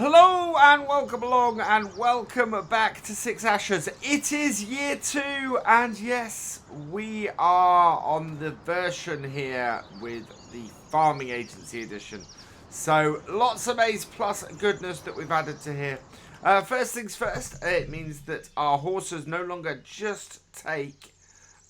Hello and welcome along and welcome back to Six Ashes. It is year 2 and yes, we are on the version here with the Farming Agency edition. So lots of A's plus goodness that we've added to here. First things first, it means that our horses no longer just take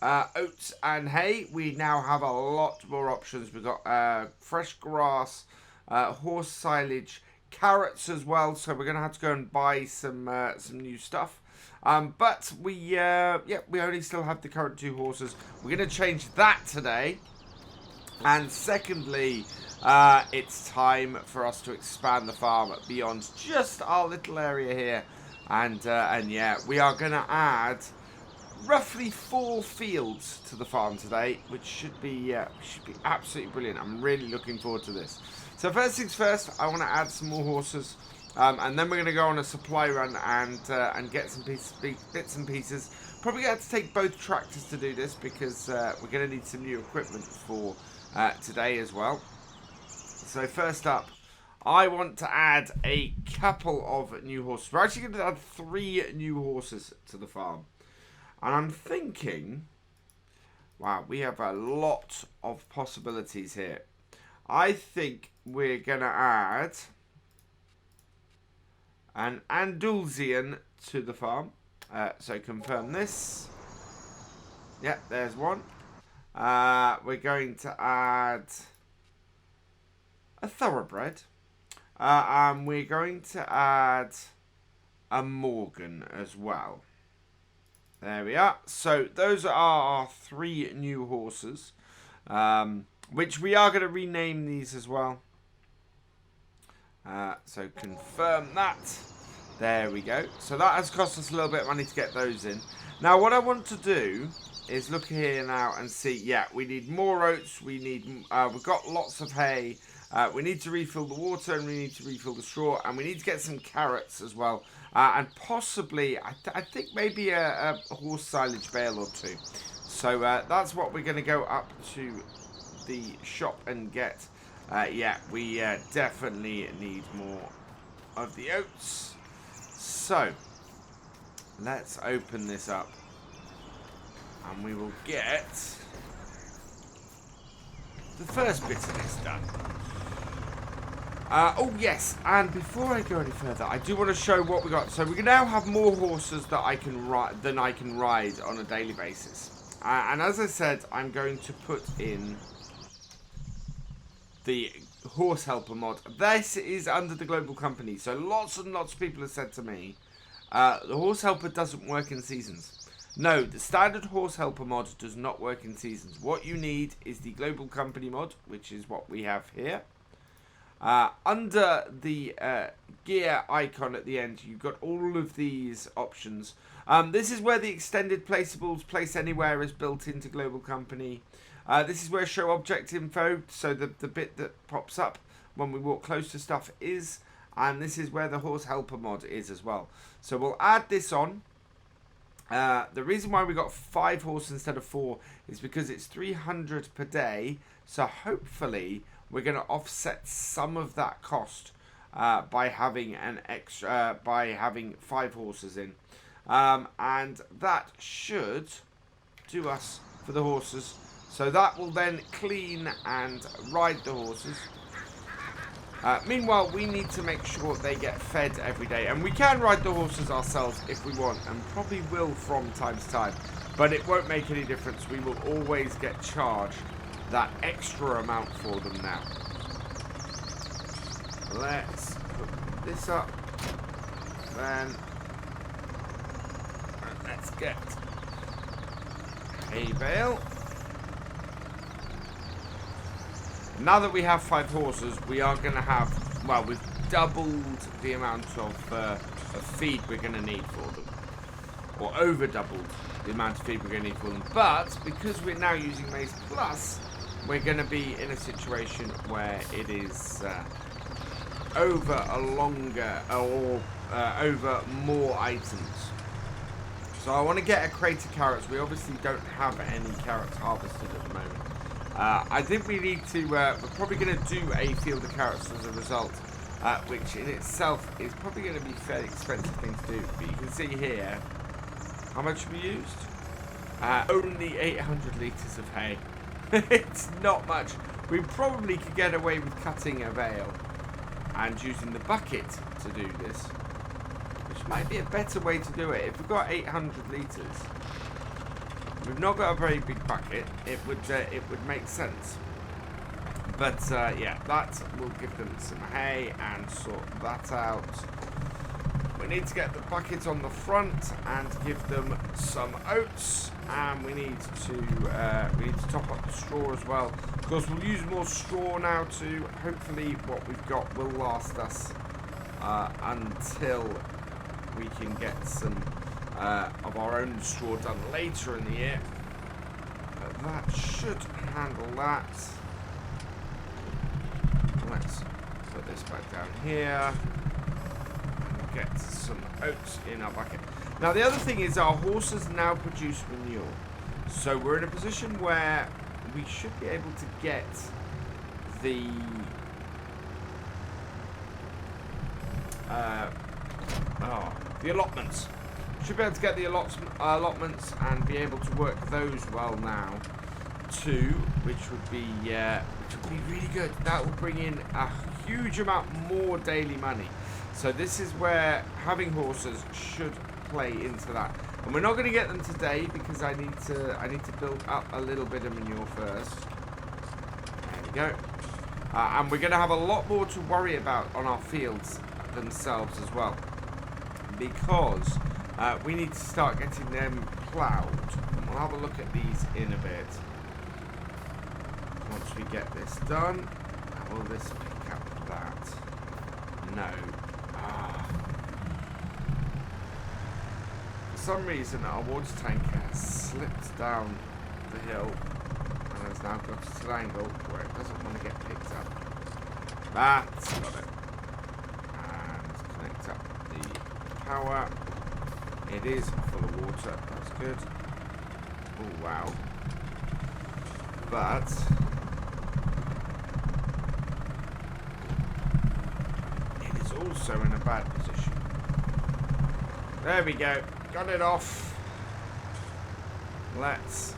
oats and hay. We now have a lot more options. We've got fresh grass, horse silage, carrots as well, so we're gonna have to go and buy some new stuff. But we only still have the current 2 horses. We're gonna change that today. And secondly, it's time for us to expand the farm beyond just our little area here. And yeah, we are gonna add roughly 4 fields to the farm today, which should be absolutely brilliant. I'm really looking forward to this. So first things first, I want to add some more horses, and then we're going to go on a supply run and get some bits and pieces. Probably going to have to take both tractors to do this because we're going to need some new equipment for today as well. So first up, I want to add a couple of new horses. We're actually going to add 3 new horses to the farm. And I'm thinking, wow, we have a lot of possibilities here. I think we're going to add an Andalusian to the farm. So confirm this. Yep, there's one. We're going to add a thoroughbred. And we're going to add a Morgan as well. There we are. So those are our 3 new horses. Which we are going to rename these as well. So confirm that. There we go. So that has cost us a little bit of money to get those in. Now what I want to do is look here now and see. Yeah, we need more oats. We need. We've got lots of hay. We need to refill the water and we need to refill the straw and we need to get some carrots as well. And possibly, I think maybe a horse silage bale or 2. So that's what we're going to go up to the shop and get. Yeah, we definitely need more of the oats. So let's open this up and we will get the first bit of this done. Oh yes, and before I go any further, I do want to show what we got. So we now have more horses that I can ride than I can ride on a daily basis. And as I said, I'm going to put in the horse helper mod. This is under the global company, so lots and lots of people have said to me, the horse helper doesn't work in seasons. No, the standard horse helper mod does not work in seasons. What you need is the global company mod, which is what we have here. Under the gear icon at the end, you've got all of these options. This is where the extended placeables, place anywhere, is built into global company. This is where show object info, so the bit that pops up when we walk close to stuff is, and this is where the horse helper mod is as well. So we'll add this on. The reason why we got 5 horses instead of 4 is because it's 300 per day, so hopefully we're going to offset some of that cost by having an extra, by having 5 horses in, and that should do us for the horses. So that will then clean and ride the horses. Meanwhile, we need to make sure they get fed every day. And we can ride the horses ourselves if we want, and probably will from time to time. But it won't make any difference. We will always get charged that extra amount for them now. Let's put this up. Then let's get a bale. Now that we have 5 horses, we are going to have, well, we've doubled the amount of feed we're going to need for them. Or over doubled the amount of feed we're going to need for them. But because we're now using Maize Plus, we're going to be in a situation where it is over a longer, or over more items. So I want to get a crate of carrots. We obviously don't have any carrots harvested at the moment. I think we need to, we're probably going to do a field of carrots as a result. which in itself is probably going to be a fairly expensive thing to do. But you can see here how much we used. Only 800 litres of hay. It's not much. We probably could get away with cutting a bale and using the bucket to do this, which might be a better way to do it. If we've got 800 litres, we've not got a very big bucket, it would make sense. But yeah, that will give them some hay and sort that out. We need to get the bucket on the front and give them some oats, and we need to top up the straw as well. Of course, we'll use more straw now too. Hopefully, what we've got will last us until we can get some of our own straw done later in the year. But that should handle that. Let's put this back down here. Get some oats in our bucket. Now the other thing is our horses now produce manure, so we're in a position where we should be able to get the allotments. Should be able to get the allotments and be able to work those well now too, which would be really good. That will bring in a huge amount more daily money. So this is where having horses should play into that. And we're not going to get them today because I need to build up a little bit of manure first. There we go. And we're going to have a lot more to worry about on our fields themselves as well, because we need to start getting them ploughed. And we'll have a look at these in a bit. Once we get this done, will this pick up that? No. For some reason our water tank has slipped down the hill and has now got to an angle where it doesn't want to get picked up. That's got it. And connect up the power. It is full of water, that's good. Oh wow. But it is also in a bad position. There we go. Got it off. Let's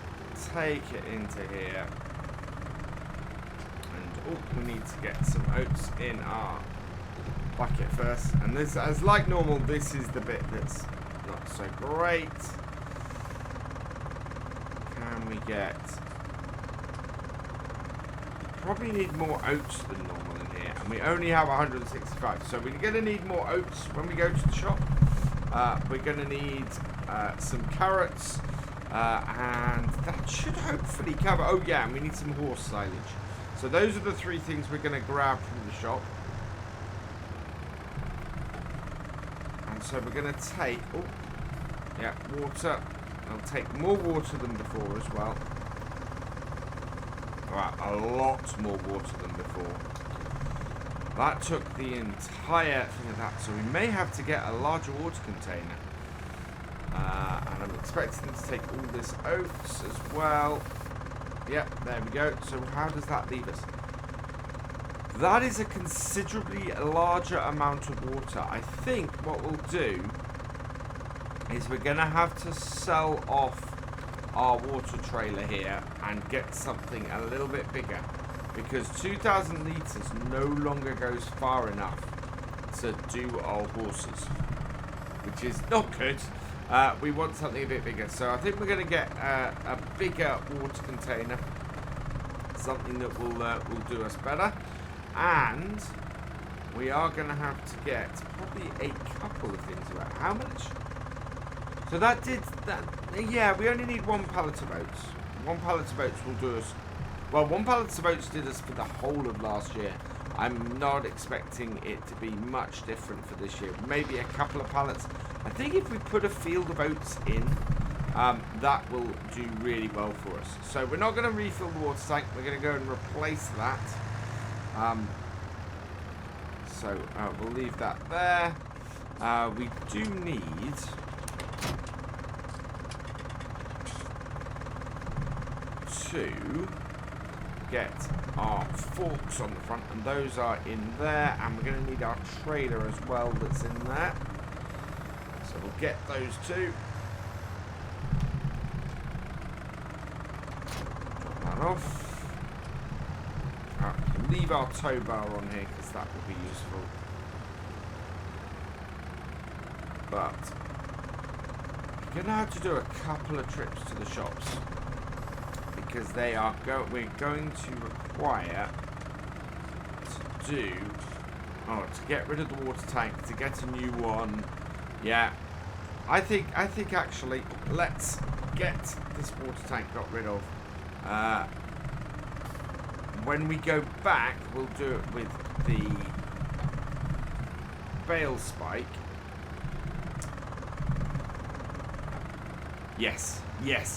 take it into here. And we need to get some oats in our bucket first. And this, as like normal, this is the bit that's not so great. Can we get... Probably need more oats than normal in here. And we only have 165. So we're going to need more oats when we go to the shop. We're going to need some carrots, and that should hopefully cover... Oh yeah, and we need some horse silage. So those are the three things we're going to grab from the shop. And so we're going to take... Oh, yeah, water. I'll take more water than before as well. Right, a lot more water than before. That took the entire thing of that, so we may have to get a larger water container. And I'm expecting to take all this oats as well. Yep, there we go. So how does that leave us? That is a considerably larger amount of water. I think what we'll do is we're going to have to sell off our water trailer here and get something a little bit bigger. Because 2,000 litres no longer goes far enough to do our horses, which is not good. We want something a bit bigger. So I think we're going to get a bigger water container, something that will do us better. And we are going to have to get probably a couple of things about how much. So that did that. Yeah, we only need one pallet of oats. One pallet of oats will do us. Well, one pallet of oats did us for the whole of last year. I'm not expecting it to be much different for this year. Maybe a couple of pallets. I think if we put a field of oats in, that will do really well for us. So we're not going to refill the water tank. We're going to go and replace that. So we'll leave that there. We do need... to get our forks on the front, and those are in there, and we're going to need our trailer as well that's in there. So we'll get those two. Drop that off. Leave our tow bar on here because that will be useful. But we're going to have to do a couple of trips to the shops because they are we're going to require to do to get rid of the water tank, to get a new one. Yeah, I think actually let's get this water tank got rid of. When we go back, we'll do it with the bale spike. Yes,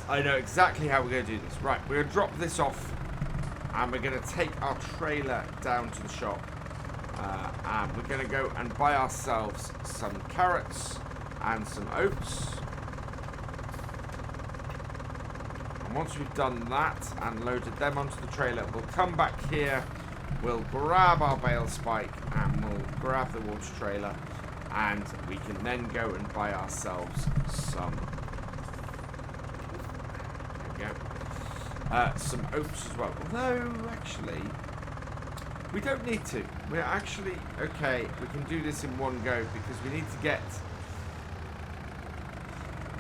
I know exactly how we're going to do this. Right, we're going to drop this off, and we're going to take our trailer down to the shop. And we're going to go and buy ourselves some carrots and some oats. And once we've done that and loaded them onto the trailer, we'll come back here, we'll grab our bale spike, and we'll grab the water trailer, and we can then go and buy ourselves some some oats as well. Although, actually, we don't need to. We're actually, okay, we can do this in one go because we need to get...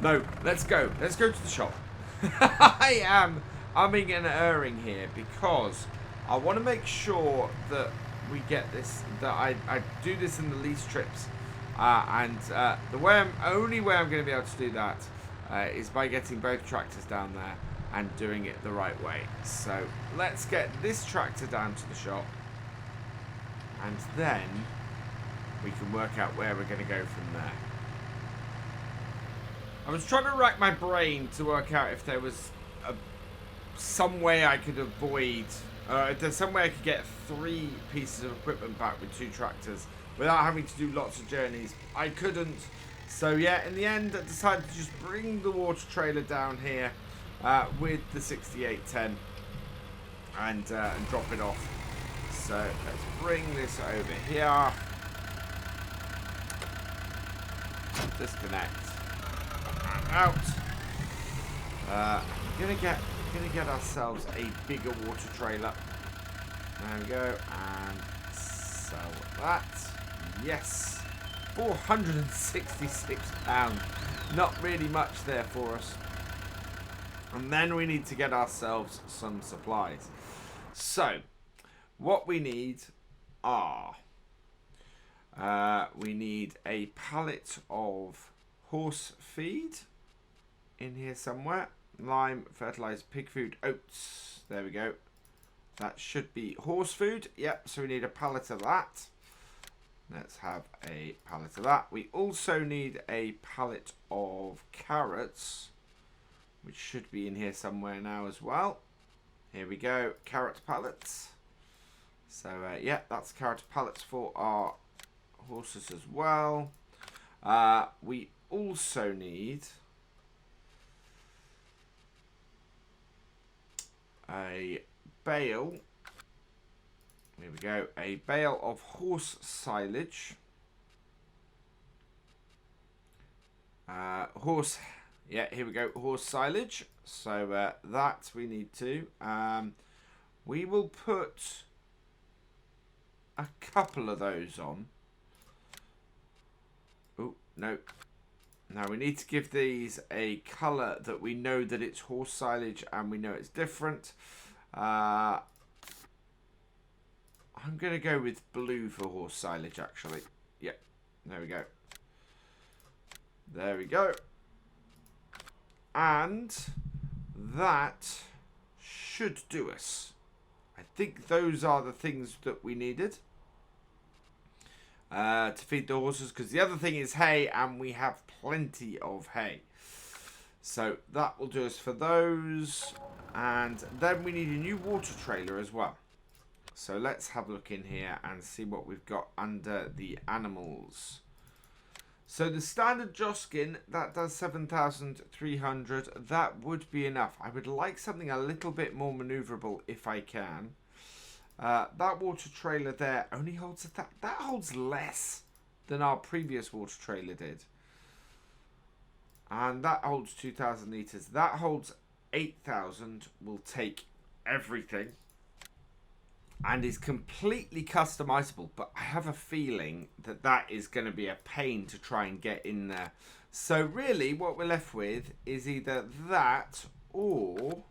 No, let's go. Let's go to the shop. I am umming and erring here because I want to make sure that we get this, that I do this in the lease trips. The only way I'm going to be able to do that is by getting both tractors down there and doing it the right way. So let's get this tractor down to the shop, and then we can work out where we're going to go from there. I was trying to rack my brain to work out if there was some way I could avoid, if there's some way I could get 3 pieces of equipment back with 2 tractors without having to do lots of journeys. I couldn't. So yeah, in the end I decided to just bring the water trailer down here with the 6810 and drop it off. So let's bring this over here. Disconnect. And out. Gonna get ourselves a bigger water trailer. There we go, and sell that. Yes, £466. Not really much there for us. And then we need to get ourselves some supplies. So, what we need are... we need a pallet of horse feed in here somewhere. Lime, fertilizer, pig food, oats. There we go. That should be horse food. Yep, so we need a pallet of that. Let's have a pallet of that. We also need a pallet of carrots, which should be in here somewhere now as well. Here we go, carrot pallets. So yeah, that's carrot pallets for our horses as well. We also need a bale. Here we go, a bale of horse silage. Yeah, here we go, horse silage. So that we need to. We will put a couple of those on. Oh, no. Now we need to give these a colour that we know that it's horse silage and we know it's different. I'm going to go with blue for horse silage, actually. Yep, there we go. There we go. And that should do us. I think those are the things that we needed to feed the horses, because the other thing is hay, and we have plenty of hay. So that will do us for those. And then we need a new water trailer as well. So let's have a look in here and see what we've got under the animals. So the standard Joskin, that does 7,300. That would be enough. I would like something a little bit more maneuverable if I can. That water trailer there only holds that holds less than our previous water trailer did. And that holds 2,000 litres. That holds 8,000. We'll take everything. And is completely customizable. But I have a feeling that that is going to be a pain to try and get in there. So really what we're left with is either that or...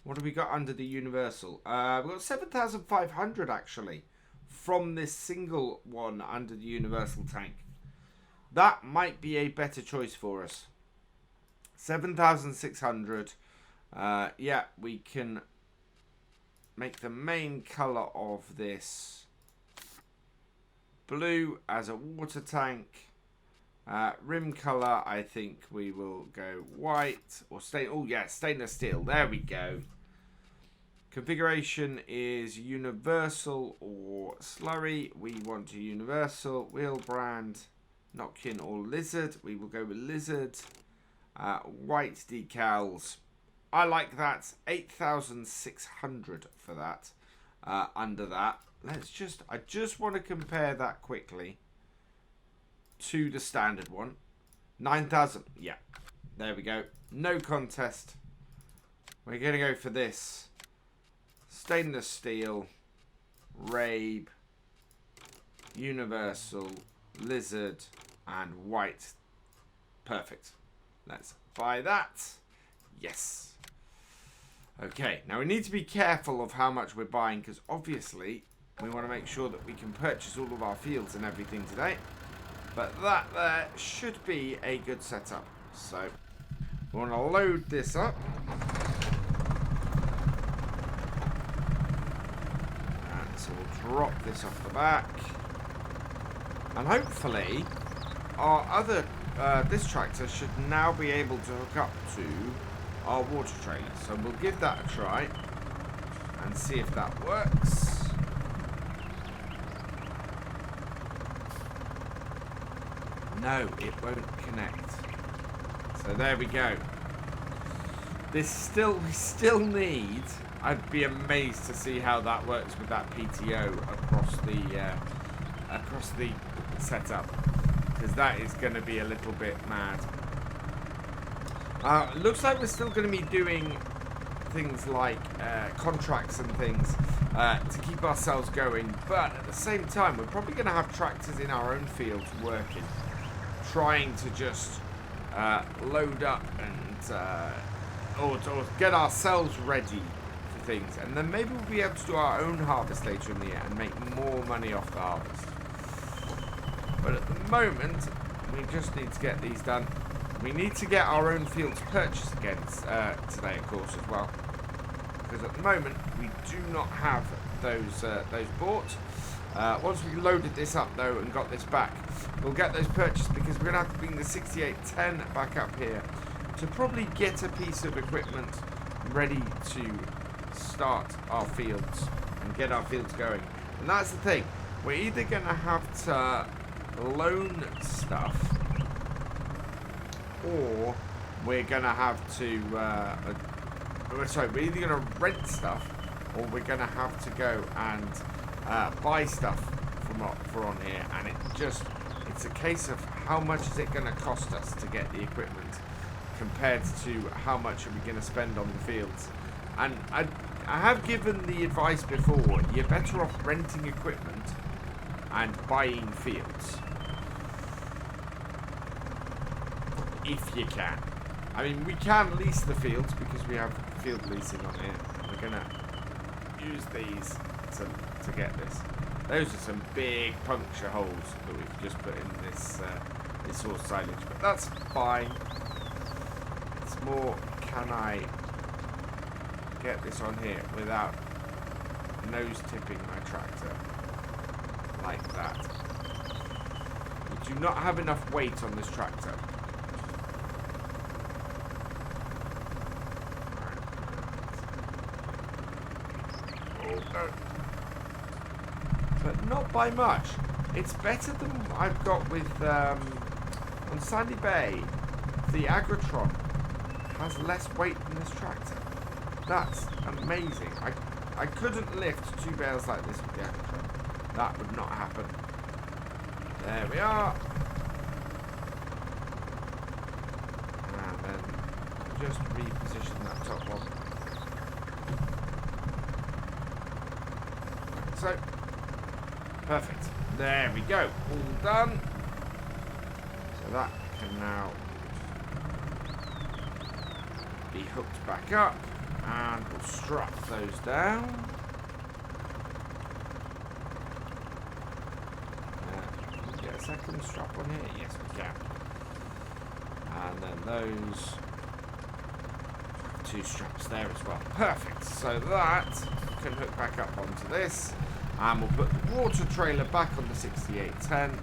What have we got under the universal? We've got 7,500 actually from this single one under the universal tank. That might be a better choice for us. 7,600. Yeah, we can make the main colour of this blue as a water tank. Rim colour, I think we will go white or stainless steel. There we go. Configuration is universal or slurry. We want a universal. Wheel brand, Nokian or lizard. We will go with lizard. White decals. I like that. 8,600 for that. Under that. I just want to compare that quickly to the standard one. 9,000. Yeah. There we go. No contest. We're going to go for this. Stainless steel. Rabe. Universal. Lizard. And white. Perfect. Let's buy that. Yes. Okay. Now we need to be careful of how much we're buying, because obviously we want to make sure that we can purchase all of our fields and everything today. But that there should be a good setup. So we want to load this up. And so we'll drop this off the back. And hopefully our other, this tractor should now be able to hook up to our water trailer. So we'll give that a try and see if that works. No, it won't connect. So there we go. We still need. I'd be amazed to see how that works with that PTO across the setup, because that is going to be a little bit mad. Looks like we're still going to be doing things like contracts and things to keep ourselves going, but at the same time we're probably going to have tractors in our own fields working, trying to just load up and or get ourselves ready for things, and then maybe we'll be able to do our own harvest later in the year and make more money off the harvest. But at the moment we just need to get these done. We need to get our own fields purchased again today, of course, as well, because at the moment we do not have those bought. Once we loaded this up though and got this back, we'll get those purchased, because we're gonna have to bring the 6810 back up here to probably get a piece of equipment ready to start our fields and get our fields going. And that's the thing, we're either gonna have to loan stuff, or we're gonna have to we're either gonna rent stuff, or we're gonna have to go and buy stuff from on here. And it's a case of how much is it gonna cost us to get the equipment compared to how much are we gonna spend on the fields. And I have given the advice before, you're better off renting equipment and buying fields if you can. I mean, we can lease the fields because we have field leasing on here. We're gonna use these to get this. Those are some big puncture holes that we've just put in this horse silage, but that's fine. It's more, can I get this on here without nose tipping my tractor like that? We do not have enough weight on this tractor. But not by much. It's better than I've got with on Sandy Bay. The Agritron has less weight than this tractor. That's amazing. I couldn't lift 2 bales like this with the Agritron. That would not happen. There we are. And then just reposition that top one. Like so. Perfect. There we go. All done. So that can now be hooked back up. And we'll strap those down. Can we get a second strap on here? Yes, we can. And then those 2 straps there as well. Perfect. So that can hook back up onto this. And we'll put the water trailer back on the 6810.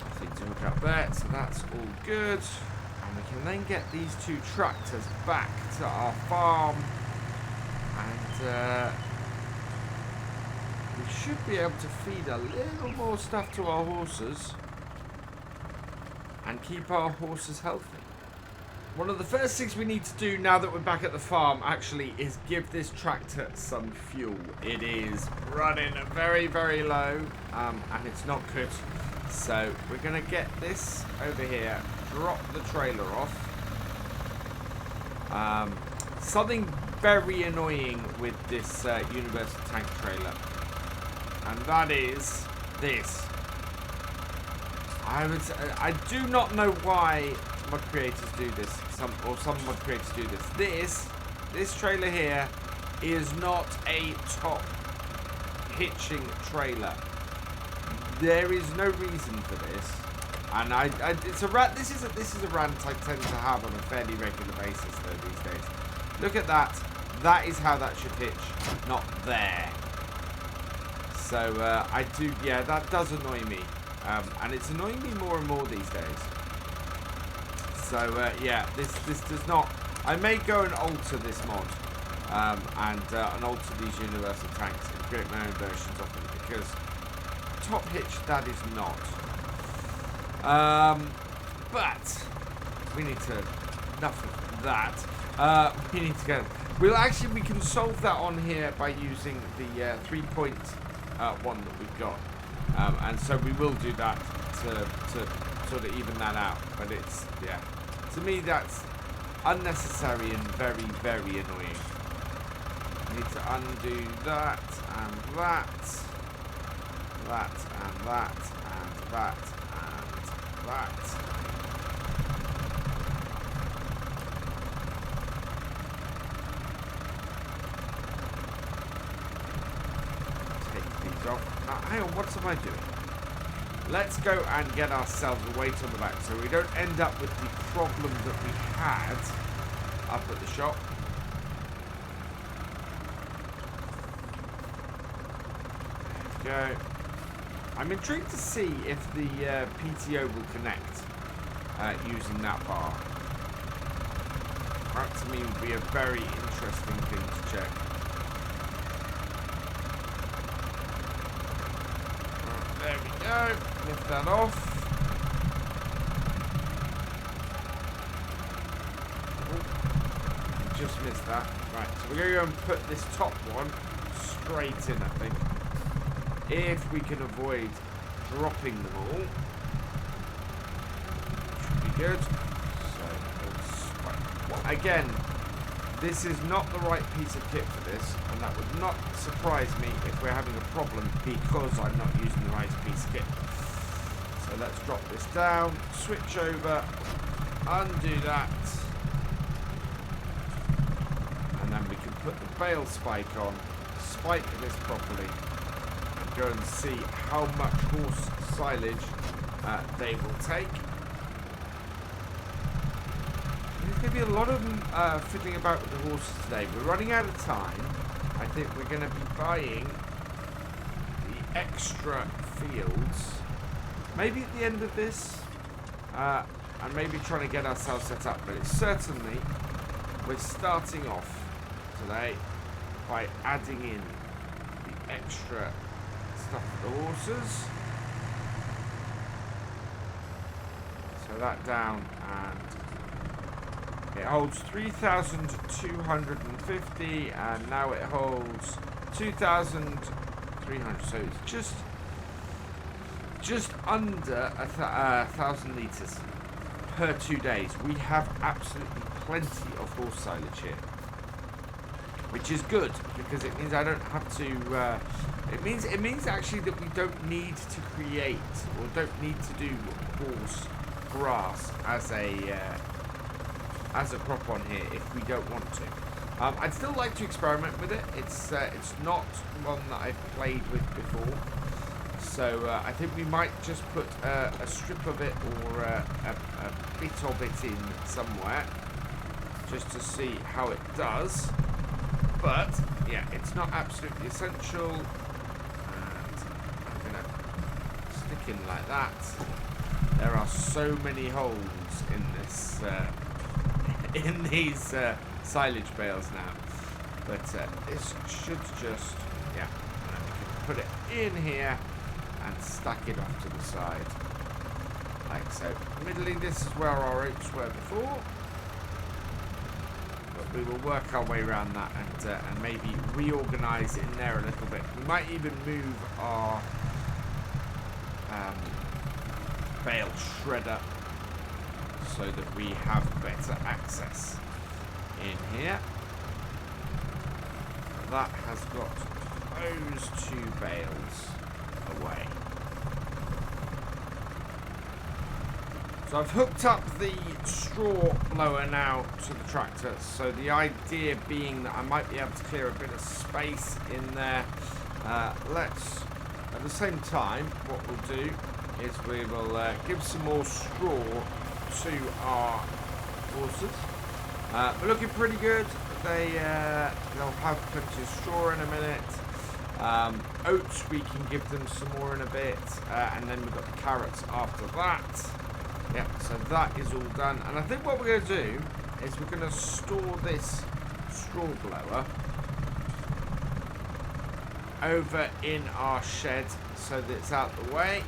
Nothing to hook up there, so that's all good. And we can then get these 2 tractors back to our farm. And we should be able to feed a little more stuff to our horses. And keep our horses healthy. One of the first things we need to do now that we're back at the farm actually is give this tractor some fuel. It is running very, very low and it's not good. So we're going to get this over here, drop the trailer off. Something very annoying with this universal tank trailer, and that is this. I do not know why mod creators do this. Some mod creators do this. This trailer here is not a top hitching trailer. There is no reason for this, and it's a rant. This is a rant I tend to have on a fairly regular basis though these days. Look at that. That is how that should hitch, not there. So yeah, that does annoy me, and it's annoying me more and more these days. So yeah, this does not. I may go and alter this mod, and alter these universal tanks and create my own versions of them, because top hitch that is not. But we need to enough of that. We need to go. We can solve that on here by using the 3.1 that we've got, and so we will do that to sort of even that out. But it's, yeah, to me that's unnecessary and very, very annoying. We need to undo that and that, that and that and that and that. Hang on, what am I doing? Let's go and get ourselves a weight on the back so we don't end up with the problem that we had up at the shop. There we go. I'm intrigued to see if the PTO will connect using that bar. That to me would be a very interesting thing to check. There we go. Lift that off. Ooh, just missed that. Right, so we're going to go and put this top one straight in, I think. If we can avoid dropping them all. Should be good. So, again, this is not the right piece of kit for this, and that would not surprise me if we're having a problem because I'm not using the right piece of kit. So let's drop this down, switch over, undo that, and then we can put the bale spike on, spike this properly, and go and see how much horse silage they will take. There's going to be a lot of fiddling about with the horses today. We're running out of time. I think we're going to be buying the extra fields maybe at the end of this, and maybe trying to get ourselves set up. But it's certainly, we're starting off today by adding in extra stuff for the horses. So that down, and it holds 3,250, and now it holds 2,300. So it's just under 1,000 litres per 2 days. We have absolutely plenty of horse silage here, which is good because it means I don't have to. It means actually that we don't need to create or don't need to do horse grass as a crop on here if we don't want to. I'd still like to experiment with it. It's not one that I've played with before, so I think we might just put a strip of it or a bit of it in somewhere just to see how it does. But yeah, it's not absolutely essential, and I'm gonna stick in like that. There are so many holes in this in these silage bales now, but this should just, yeah, and we can put it in here and stack it off to the side like so. Admittedly, this is where our oats were before, but we will work our way around that and maybe reorganize it in there a little bit. We might even move our bale shredder so that we have better access in here. That has got those 2 bales away. So I've hooked up the straw blower now to the tractor, so the idea being that I might be able to clear a bit of space in there. Let's, at the same time, what we'll do is we will give some more straw to our horses. We're looking pretty good. They'll have plenty of straw in a minute. Oats, we can give them some more in a bit, and then we've got the carrots after that. Yep, so that is all done. And I think what we're going to do is we're going to store this straw blower over in our shed so that it's out the way.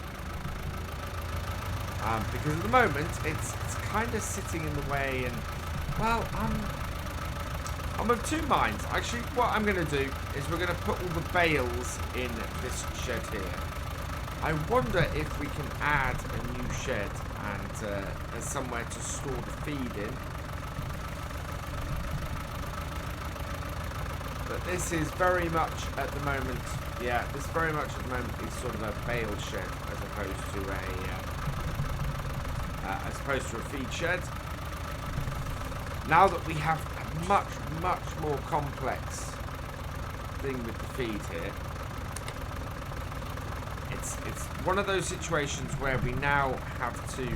Because at the moment it's kind of sitting in the way, and well, I'm of 2 minds. Actually, what I'm going to do is we're going to put all the bales in this shed here. I wonder if we can add a new shed and there's somewhere to store the feed in. But this is very much at the moment, yeah, this very much at the moment is sort of a bale shed as opposed to a feed shed. Now that we have a much more complex thing with the feed here, it's one of those situations where we now have to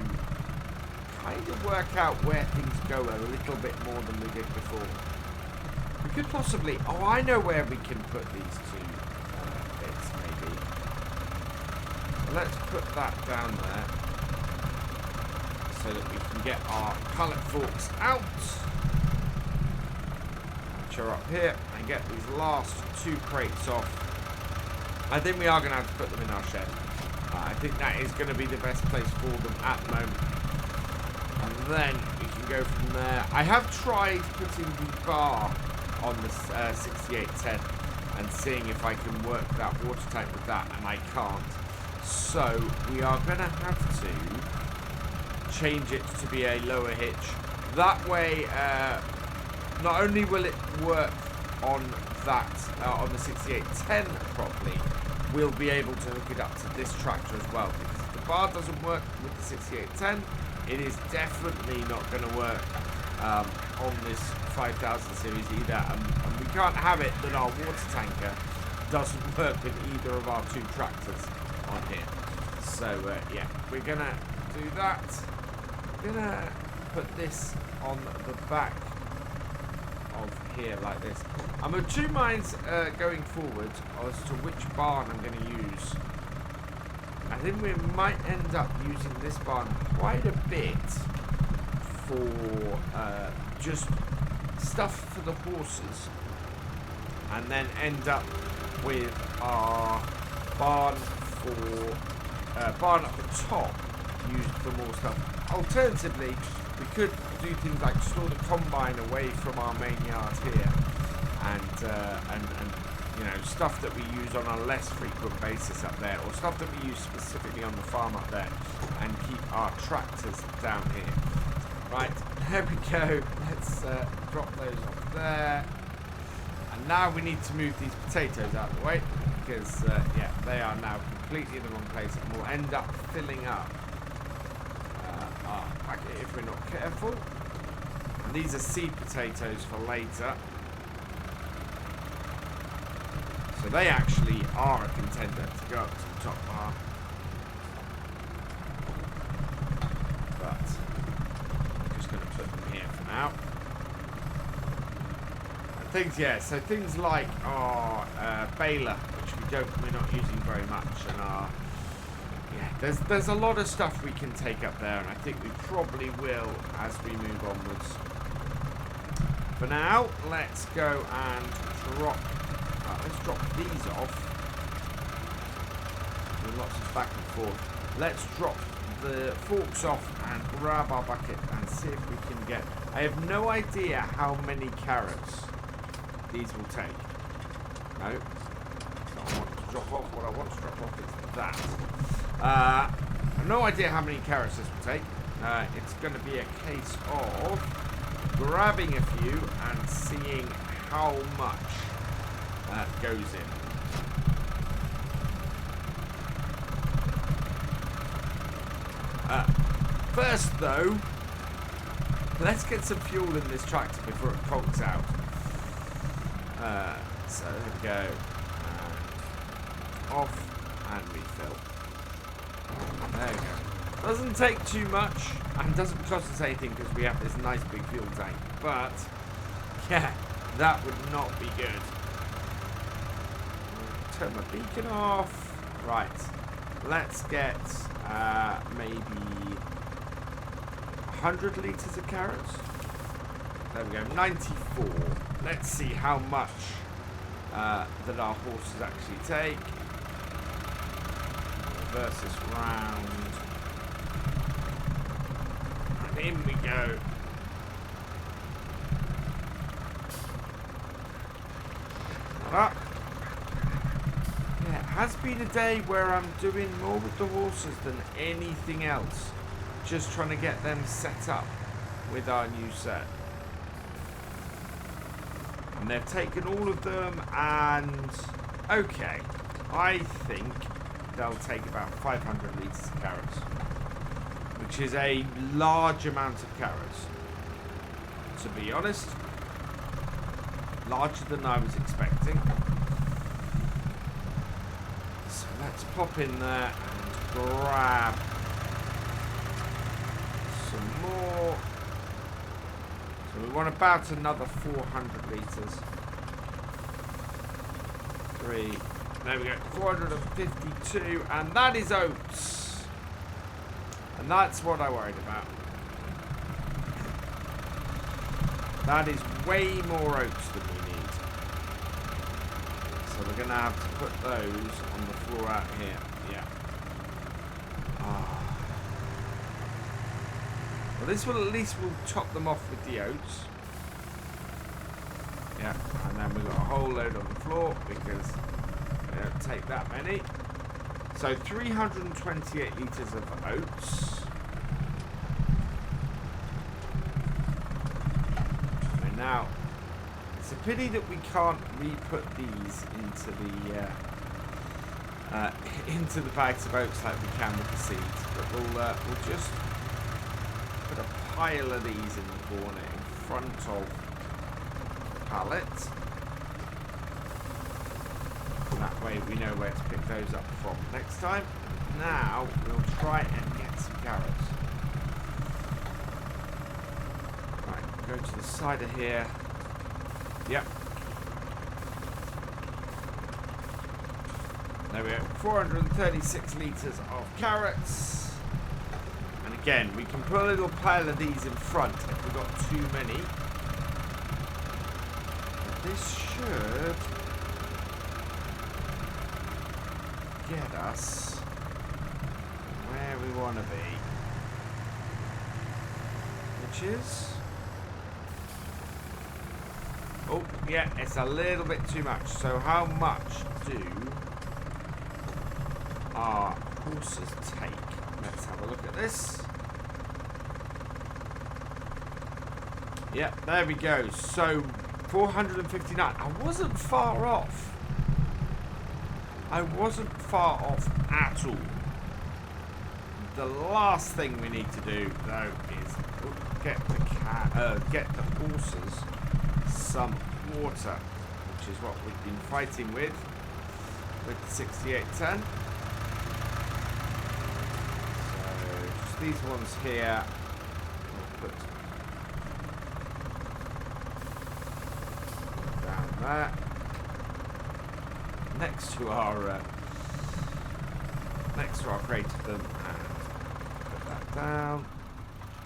kind of work out where things go a little bit more than we did before. We could possibly, oh, I know where we can put these 2 bits maybe. Let's put that down there so that we can get our pallet forks out, which are up here, and get these last 2 crates off. I think we are going to have to put them in our shed. I think that is going to be the best place for them at the moment. And then we can go from there. I have tried putting the bar on the 6810 and seeing if I can work that water tank with that, and I can't. So we are going to have to change it to be a lower hitch. That way, not only will it work on that on the 6810 properly, we'll be able to hook it up to this tractor as well, because if the bar doesn't work with the 6810, it is definitely not going to work on this 5000 series either, and we can't have it that our water tanker doesn't work with either of our 2 tractors on here. So yeah, we're gonna do that. We're gonna put this on the back of here like this. I'm of 2 minds going forward as to which barn I'm going to use. I think we might end up using this barn quite a bit for just stuff for the horses, and then end up with our barn barn at the top, used for more stuff. Alternatively, we could do things like store the combine away from our main yard here, and you know, stuff that we use on a less frequent basis up there, or stuff that we use specifically on the farm up there, and keep our tractors down here. Right, there we go. Let's drop those off there. And now we need to move these potatoes out of the way, because yeah, they are now completely in the wrong place, and we'll end up filling up our bucket if we're not careful. And these are seed potatoes for later. So they actually are a contender to go up to the top bar. But I'm just going to put them here for now. And things, yeah, so things like our baler, which we're not using very much, and our, yeah, there's a lot of stuff we can take up there, and I think we probably will as we move onwards. For now, let's go and drop. Let's drop these off. With lots of back and forth. Let's drop the forks off and grab our bucket and see if we can get. I have no idea how many carrots these will take. No, that's not what I want to drop off. What I want to drop off is that. I have no idea how many carrots this will take. It's going to be a case of grabbing a few and seeing how much goes in. First though, let's get some fuel in this tractor before it conks out. So there we go. Off and refill. There we go. Doesn't take too much and doesn't cost us anything because we have this nice big fuel tank. But yeah, that would not be good. Turn my beacon off. Right, let's get maybe 100 litres of carrots. There we go, 94. Let's see how much that our horses actually take. Reverse this round. And in we go. Up. Yeah, it has been a day where I'm doing more with the horses than anything else. Just trying to get them set up with our new set. And they've taken all of them, and okay, I think they'll take about 500 litres of carrots, which is a large amount of carrots, to be honest. Larger than I was expecting. So let's pop in there and grab some more. So we want about another 400 litres. 3. There we go. 452. And that is oats. And that's what I worried about. That is way more oats than we need. So we're going to have to put those on the floor out here. Yeah. Oh. Well, this will at least we'll top them off with the oats. Yeah, and then we've got a whole load on the floor because they don't take that many. So 328 litres of oats. Now, it's a pity that we can't re-put these into the bags of oats like we can with the seeds. But we'll just put a pile of these in the corner in front of the pallet. That way we know where to pick those up from next time. Now we'll try and get some carrots. Go to the side of here. Yep. There we go. 436 litres of carrots. And again, we can put a little pile of these in front if we've got too many. But this should get us where we want to be. Which is... Oh, yeah, it's a little bit too much. So how much do our horses take? Let's have a look at this. Yep, there we go. So 459. I wasn't far off. I wasn't far off at all. The last thing we need to do, though, is get the horses some water, which is what we've been fighting with the 6810. So just these ones here. We'll put down there next to our crate of them, and put that down.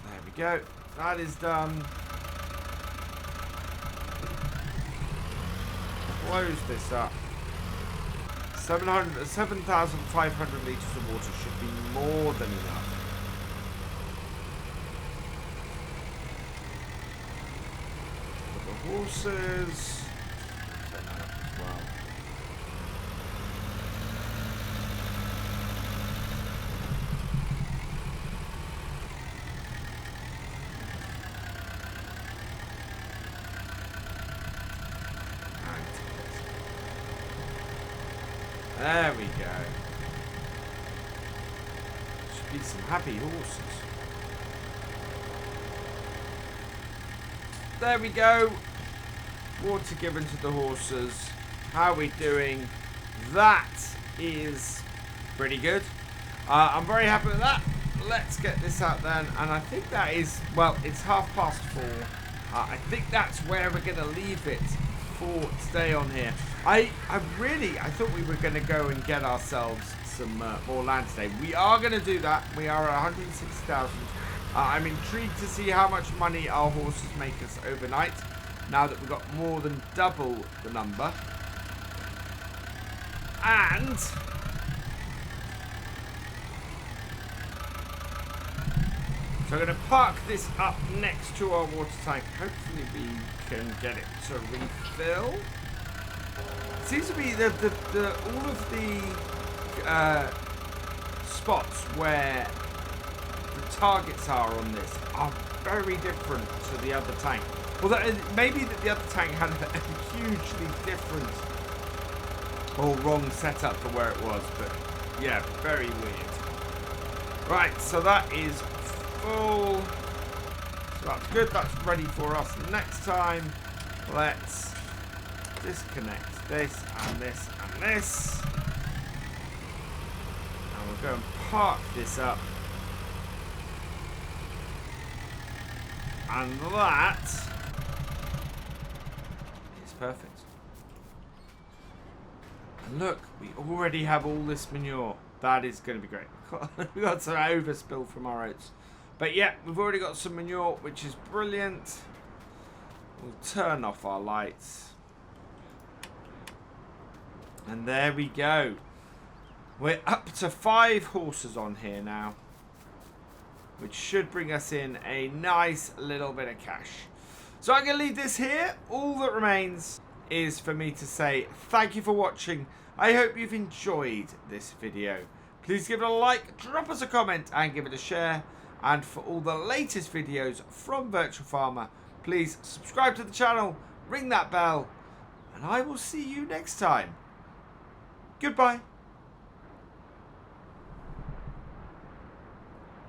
There we go. That is done. Close this up. 7,500 litres of water should be more than enough. For the horses. Turn that up as well. There we go. Should be some happy horses. There we go. Water given to the horses. How are we doing? That is pretty good. I'm very happy with that. Let's get this out then. And I think that is, well, it's 4:30. I think that's where we're going to leave it for today on here. I thought we were going to go and get ourselves some more land today. We are going to do that. We are at 160,000. I'm intrigued to see how much money our horses make us overnight, now that we've got more than double the number. And so I'm going to park this up next to our water tank. Hopefully we can get it to refill. It seems to be all of the spots where the targets are on this are very different to the other tank. Well, maybe that the other tank had a hugely different or wrong setup for where it was, but yeah, very weird. Right, so that is full. So that's good. That's ready for us next time. Let's disconnect this and this and this. And we'll go and park this up. And that is perfect. And look, we already have all this manure. That is going to be great. We got some overspill from our oats. But yeah, we've already got some manure, which is brilliant. We'll turn off our lights. And there we go. We're up to 5 horses on here now, which should bring us in a nice little bit of cash. So I'm going to leave this here. All that remains is for me to say thank you for watching. I hope you've enjoyed this video. Please give it a like, drop us a comment, and give it a share. And for all the latest videos from Virtual Farmer, please subscribe to the channel, ring that bell, and I will see you next time. Goodbye.